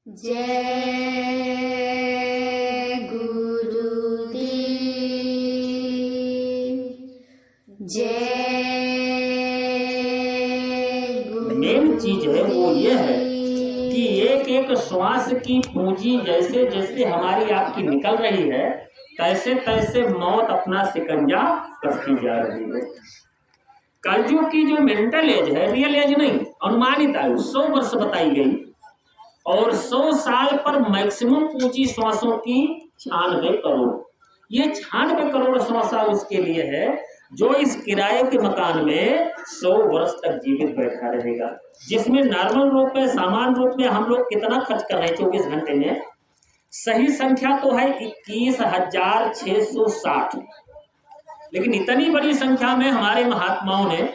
जय गुरुदेव जय मेन चीज है वो ये है कि एक एक श्वास की पूंजी जैसे जैसे हमारी आपकी निकल रही है तैसे तैसे मौत अपना शिकंजा कसती जा रही है। कलयुग की जो मेंटल एज है, रियल एज नहीं, अनुमानित आयु 100 वर्ष बताई गई और 100 साल पर मैक्सिमम पूंजी श्वासों की 96 करोड़। ये 96 करोड़ श्वासा उसके लिए है जो इस किराए के मकान में 100 वर्ष तक जीवित बैठा रहेगा, जिसमें नॉर्मल रूप में सामान्य रूप में हम लोग कितना खर्च कर रहे हैं 24 घंटे में। सही संख्या तो है 21,660, लेकिन इतनी बड़ी संख्या में हमारे महात्माओं ने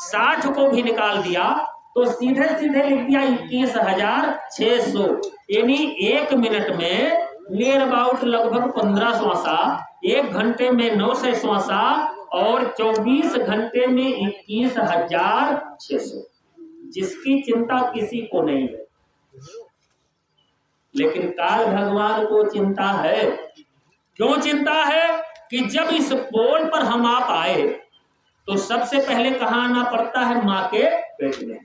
60 को भी निकाल दिया तो सीधे सीधे लिख दिया 21,600, यानी 1 मिनट में नियर अबाउट लगभग 15 श्वासा, 1 घंटे में 900 श्वासा और 24 घंटे में 21,600, जिसकी चिंता किसी को नहीं है। लेकिन काल भगवान को चिंता है। क्यों चिंता है? कि जब इस पोल पर हम आप आए तो सबसे पहले कहाँ आना पड़ता है? माँ के पेट में।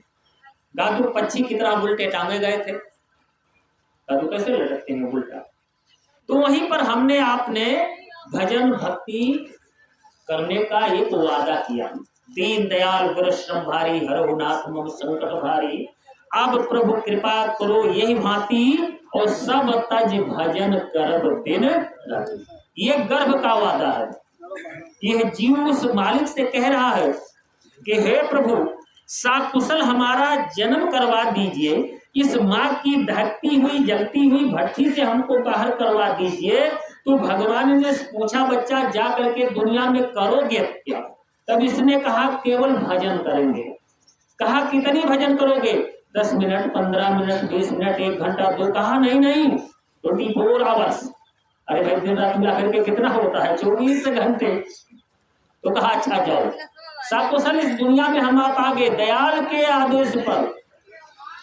गादू पक्षी की तरह उल्टे टांगे गए थे, गादू कैसे लटकते हैं उल्टा। तो वहीं पर हमने आपने भजन भक्ति करने का एक वादा किया, दीन दयाल गुरुश्रम भारी हरहु नाथ मम संकट भारी, अब प्रभु कृपा करो यही भांति और सब तज भजन करब दिन राति। ये गर्भ का वादा है। यह जीव उस मालिक से कह रहा है कि हे प्रभु साकुशल हमारा जन्म करवा दीजिए, इस माँ की धकती हुई जलती हुई भट्टी से हमको बाहर करवा दीजिए। तो भगवान ने पूछा बच्चा जा करके दुनिया में करोगे क्या? तब इसने कहा केवल भजन करेंगे। कहा कितनी भजन करोगे? 10 मिनट 15 मिनट 20 मिनट 1 घंटा 2। कहा नहीं 24 आवर्स। अरे भाई दिन रात मिला करके कितना होता है? 24 घंटे। तो कहा अच्छा जाओ साकुशल इस दुनिया में हम आप आगे दयाल के आदेश पर।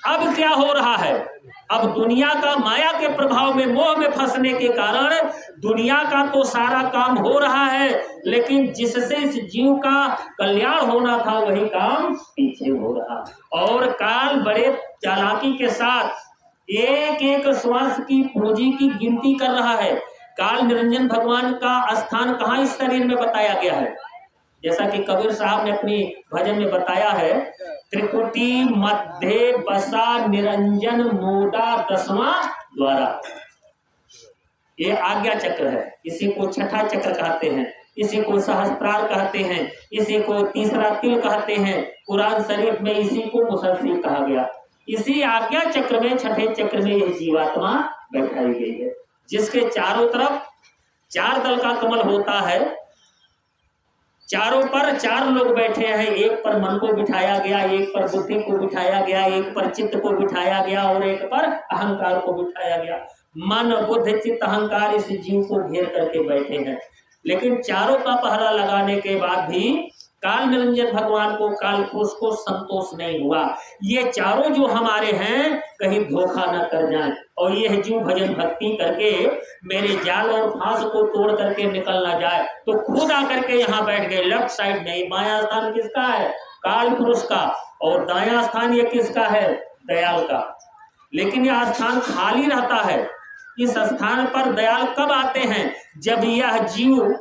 अब क्या हो रहा है? अब दुनिया का माया के प्रभाव में मोह में फंसने के कारण दुनिया का तो सारा काम हो रहा है, लेकिन जिससे इस जीव का कल्याण होना था वही काम पीछे हो रहा। और काल बड़े चालाकी के साथ एक एक श्वास की पूंजी की गिनती कर रहा है। काल निरंजन भगवान का स्थान कहाँ इस शरीर में बताया गया है? जैसा कि कबीर साहब ने अपनी भजन में बताया है, त्रिकुटी मध्य बसा निरंजन मोदा 10वां द्वारा। ये आज्ञा चक्र है, इसी को छठा चक्र कहते हैं, इसी को सहस्त्रार कहते हैं, इसी को तीसरा तिल कहते हैं। कुरान शरीफ में इसी को मुसलसल कहा गया। इसी आज्ञा चक्र में छठे चक्र में यह जीवात्मा बैठाई गई है, जिसके चारों तरफ 4 दल का कमल होता है। चारों पर 4 लोग बैठे हैं। एक पर मन को बिठाया गया, एक पर बुद्धि को बिठाया गया, एक पर चित्त को बिठाया गया और एक पर अहंकार को बिठाया गया। मन बुद्धि चित्त अहंकार इस जीव को घेर करके बैठे हैं। लेकिन चारों का पहरा लगाने के बाद भी काल निरंजन भगवान को काल पुरुष को संतोष नहीं हुआ। ये चारों जो हमारे हैं कहीं धोखा न कर जाएं और यह जीव भजन भक्ति करके मेरे जाल और फांस को तोड़ करके निकल ना जाए। तो खुद आकर के यहाँ बैठ गए लेफ्ट साइड में। बायां स्थान किसका है? काल पुरुष का। और दायां स्थान ये किसका है? दयाल का। लेकिन यह स्थान खाली रहता है। इस स्थान पर दयाल कब आते हैं? जब यह जीव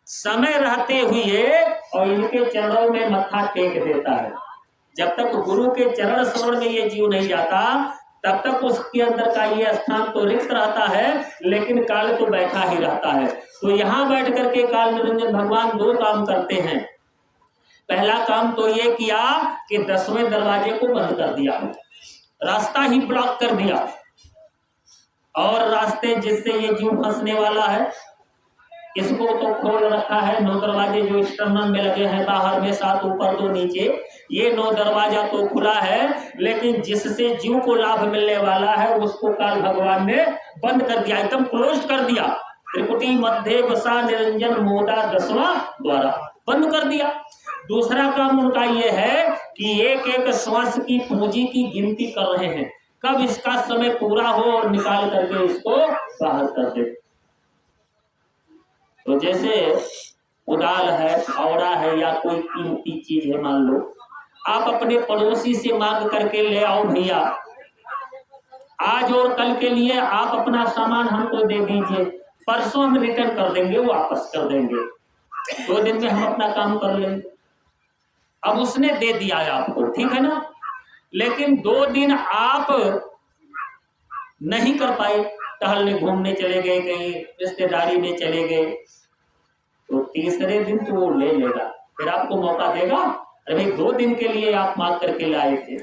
समय रहते हुए और इनके चरणों में मत्था टेक देता है। जब तक गुरु के चरण स्मरण में ये जीव नहीं जाता तब तक उसके अंदर का ये स्थान तो रिक्त रहता है, लेकिन काल तो बैठा ही रहता है। तो यहाँ बैठ करके काल निरंजन भगवान 2 काम करते हैं। पहला काम तो ये किया कि 10वें दरवाजे को बंद कर दिया, रास्ता ही ब्लॉक कर दिया। और रास्ते जिससे ये जीव फंसने वाला है इसको तो खोल रखा है। 9 दरवाजे जो स्टर्नम में लगे हैं, बाहर में 7 ऊपर 2 नीचे, ये 9 दरवाजा तो खुला है, लेकिन जिससे जीव को लाभ मिलने वाला है उसको काल भगवान ने बंद कर दिया, एकदम क्लोज कर दिया। त्रिकुटी मध्य बसा निरंजन मोदा 10वां द्वारा बंद कर दिया। दूसरा काम उनका ये है कि एक एक श्वास की पूंजी की गिनती कर रहे हैं कब इसका समय पूरा हो और निकाल करके इसको बाहर कर दे। तो जैसे उदाल है, फावड़ा है या कोई कीमती चीज है, मान लो आप अपने पड़ोसी से मांग करके ले आओ, भैया आज और कल के लिए आप अपना सामान हमको दे दीजिए, परसों हम रिटर्न कर देंगे, वापस कर देंगे, 2 दिन में हम अपना काम कर लेंगे। अब उसने दे दिया है आपको, ठीक है ना, लेकिन 2 दिन आप नहीं कर पाए, टहलने घूमने चले गए, कहीं रिश्तेदारी में चले गए, तो तीसरे दिन तो वो ले लेगा, फिर आपको मौका देगा। अरे भाई 2 दिन के लिए आप मांग करके लाए थे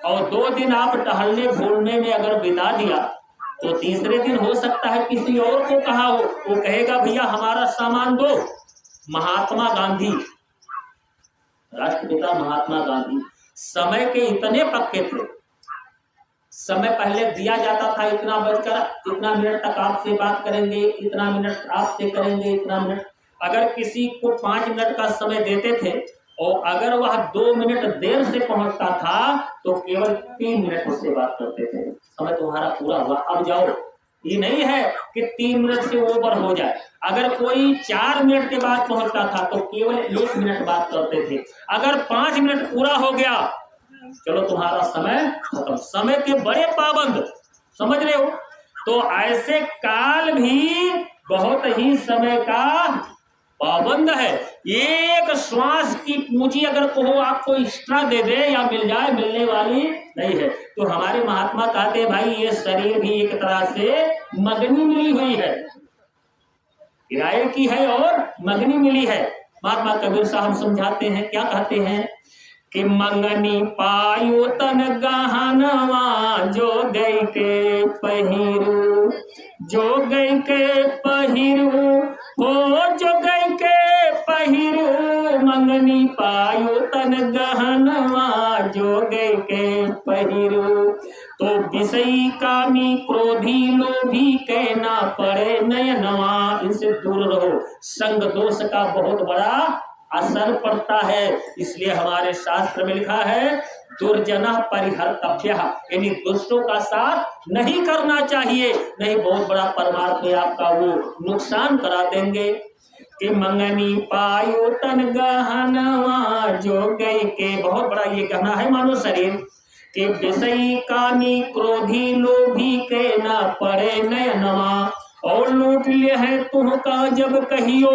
और 2 दिन आप टहलने घूमने में अगर बिता दिया, तो तीसरे दिन हो सकता है किसी और को कहा हो, वो कहेगा भैया हमारा सामान दो। महात्मा गांधी, राष्ट्रपिता महात्मा गांधी समय के इतने पक्के थे, समय पहले दिया जाता था, इतना बजकर इतना मिनट तक आपसे बात करेंगे, इतना मिनट आपसे करेंगे, इतना मिनट। अगर किसी को 5 मिनट का समय देते थे और अगर वह 2 मिनट देर से पहुंचता था तो केवल 3 मिनट उससे बात करते थे, समय तुम्हारा पूरा हुआ, अब जाओ। ये नहीं है कि 3 मिनट से ओवर हो जाए। अगर कोई 4 मिनट के बाद पहुंचता था तो केवल 1 मिनट बात करते थे। अगर 5 मिनट पूरा हो गया, चलो तुम्हारा समय खत्म। समय के बड़े पाबंद, समझ रहे हो। तो ऐसे काल भी बहुत ही समय का पाबंद है। एक श्वास की पूंजी अगर कहो आपको एक्स्ट्रा दे दे या मिल जाए, मिलने वाली नहीं है। तो हमारे महात्मा कहते हैं भाई ये शरीर भी एक तरह से मगनी मिली हुई है, किराए की है और मगनी मिली है। महात्मा कबीर साहब समझाते हैं, क्या कहते हैं कि मंगनी पायो तन गहनवा जो गई के पहिरू, जो गई के पहिरू हो, जो गई के पहिरू, मंगनी पायो तन गहनवा जो गई के पहिरू। तो विषयी कामी क्रोधी लोभी कहना पड़े नयनवा, इनसे दूर रहो। संग दोष का बहुत बड़ा असर पड़ता है, इसलिए हमारे शास्त्र में लिखा है दुर्जना परिहर्तव्य, यानी दुष्टों का साथ नहीं करना चाहिए, नहीं बहुत बड़ा परमार्थ में आपका वो नुकसान करा देंगे। कि मंगनी पायो तन गहनवा जो गई के, बहुत बड़ा ये गहना है मानो शरीर, कि विषयी कामी क्रोधी लोभी के ना पड़े नयनवा, और लूट ले है तुहका जब कहियो,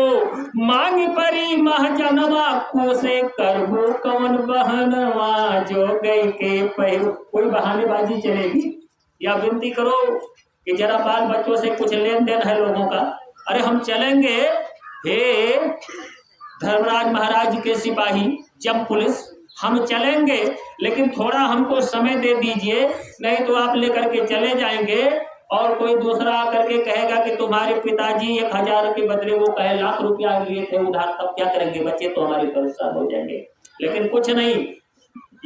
मांग परी महजनवा, कोसे करबो कवन बहनवा जो गई के पहिरो। कोई बहानेबाजी चलेगी या विनती करो कि जरा बाल बच्चों से कुछ लेन देन है लोगों का, अरे हम चलेंगे, हे धर्मराज महाराज के सिपाही, जब पुलिस, हम चलेंगे लेकिन थोड़ा हमको समय दे दीजिए, नहीं तो आप लेकर के चले जाएंगे और कोई दूसरा आकर के कहेगा कि तुम्हारे पिताजी 1000 के बदले वो कहे लाख रुपया लिए थे उधार, तब क्या करेंगे, बच्चे तो हमारे परेशान हो जाएंगे। लेकिन कुछ नहीं,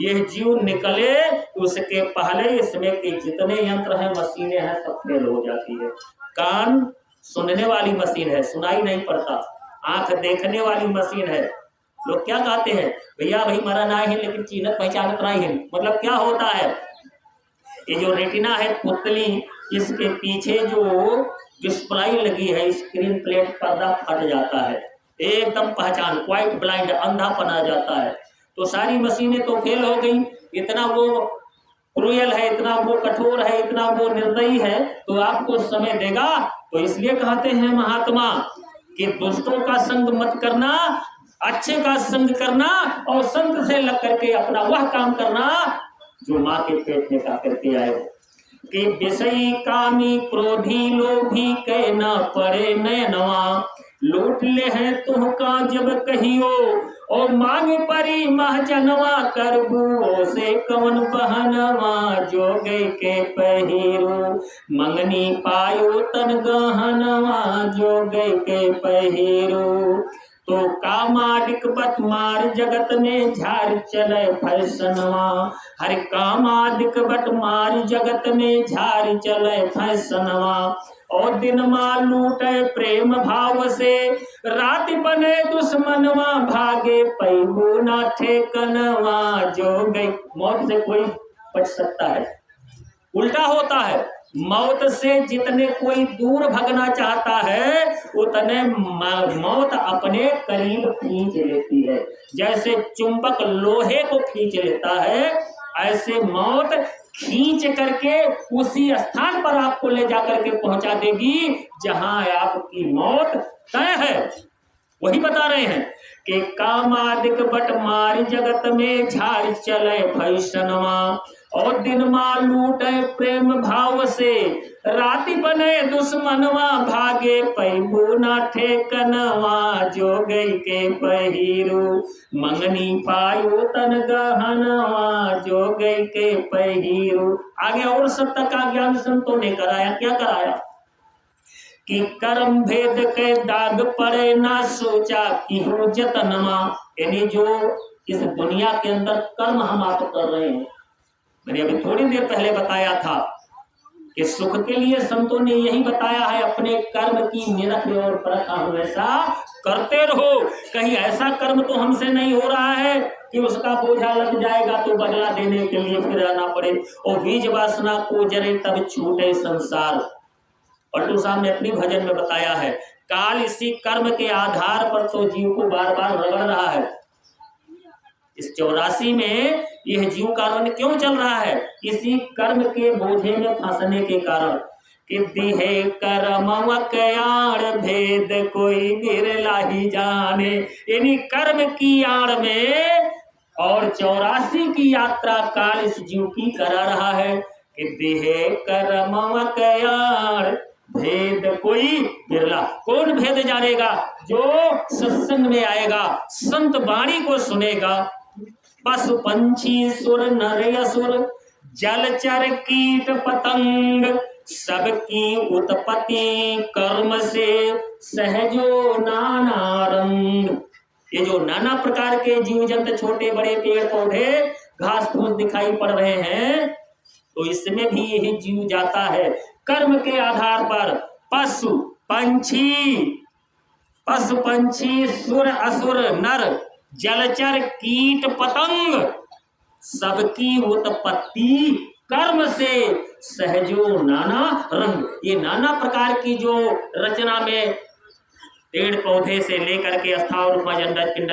ये जीव निकले उसके पहले इसमें के जितने यंत्र हैं, मशीनें हैं, सब फेल हो जाती है। कान सुनने वाली मशीन है, सुनाई नहीं पड़ता। आंख देखने वाली मशीन है। लोग क्या कहते हैं, भैया भाई मरा ना है लेकिन चीनत पहचानत नहीं है। मतलब क्या होता है, ये जो रेटिना है पुतली, इसके पीछे जो डिस्प्ले लगी है, स्क्रीन प्लेट, पर्दा फट जाता है, एकदम पहचान, क्वाइट ब्लाइंड, अंधापन आ जाता है। तो सारी मशीनें तो फेल हो गई। इतना वो क्रूएल है, इतना वो कठोर है, इतना वो निर्दयी है, तो आपको समय देगा। तो इसलिए कहते हैं महात्मा कि दुष्टों का संग मत करना, अच्छे का संग करना और संत से लग करके अपना वह काम करना जो माँ के पेट में का करके आए। कि विषयी कामी क्रोधी लोभी कहना पड़े नयनवा, लूट ले है तुहका जब कहियो, और मांग परी महजनवा, करबू से कवन बहनवा जो गई के पहिरो, मंगनी पायो तन गहनवा जो गई के पहिरो। तो कामाडिक बत मार जगत में झार चले फैसनवा, हर कामादिक बट मार जगत में झार चले फैसनवा, और दिन माँ लूटे प्रेम भाव से, रात बने दुश्मनवा, भागे पैबू ना ठेकनवा जो गई। मौत से कोई बच सकता है, उल्टा होता है। मौत से जितने कोई दूर भगना चाहता है उतने मौत अपने करीब खींच लेती है। जैसे चुंबक लोहे को खींच लेता है, ऐसे मौत खींच करके उसी स्थान पर आपको ले जाकर के पहुंचा देगी जहां आपकी मौत तय है। वही बता रहे हैं कि कामादिक बट मारी जगत में झाड़ चले फैशनवा, और दिन माँ लूटे प्रेम भाव से राति बने दुश्मनवा, भागे पैबू ना ठेकनवा जो गई के पहिरू, मंगनी पायो तन गहनवा जो गई के पहिरू। आगे और सत्य का ज्ञान संतों ने कराया। क्या कराया कि कर्म भेद के दाग पड़े ना सोचा कि हो जतनमा, यानी जो इस दुनिया के अंदर कर्म हम आप कर रहे हैं, मैंने अभी थोड़ी देर पहले बताया था कि सुख के लिए संतों ने यही बताया है, अपने कर्म की निरख और परख हमेशा करते रहो। कहीं ऐसा कर्म तो हमसे नहीं हो रहा है कि उसका बोझा लग जाएगा तो बदला देने के लिए फिर आना पड़े। और बीज वासना को जरे तब छूटे संसार। पलटू साहब ने अपनी भजन में बताया है, काल इसी कर्म के आधार पर तो जीव को बार बार रगड़ रहा है। इस 84 में यह जीव कारण क्यों चल रहा है? इसी कर्म के बोझे में फंसने के कारण। कि दिहे कर्म कयाण भेद कोई बिरला ही जाने, यानी कर्म की आड़ में और 84 की यात्रा काल इस जीव की करा रहा है। कि दिहे कर्म कयाण भेद कोई बिरला, कौन भेद जानेगा? जो सत्संग में आएगा, संत वाणी को सुनेगा। पशु पंछी सुर नर असुर जलचर कीट पतंग, सबकी उत्पत्ति कर्म से सहजो नाना रंग। ये जो नाना प्रकार के जीव जंतु, छोटे बड़े पेड़ पौधे घास फूस दिखाई पड़ रहे हैं, तो इसमें भी यही जीव जाता है कर्म के आधार पर। पशु पंछी सुर असुर नर जलचर कीट पतंग, सबकी उत्पत्ति कर्म से सहजो नाना रंग। ये नाना प्रकार की जो रचना में पेड़ पौधे से लेकर के स्थावर पिंड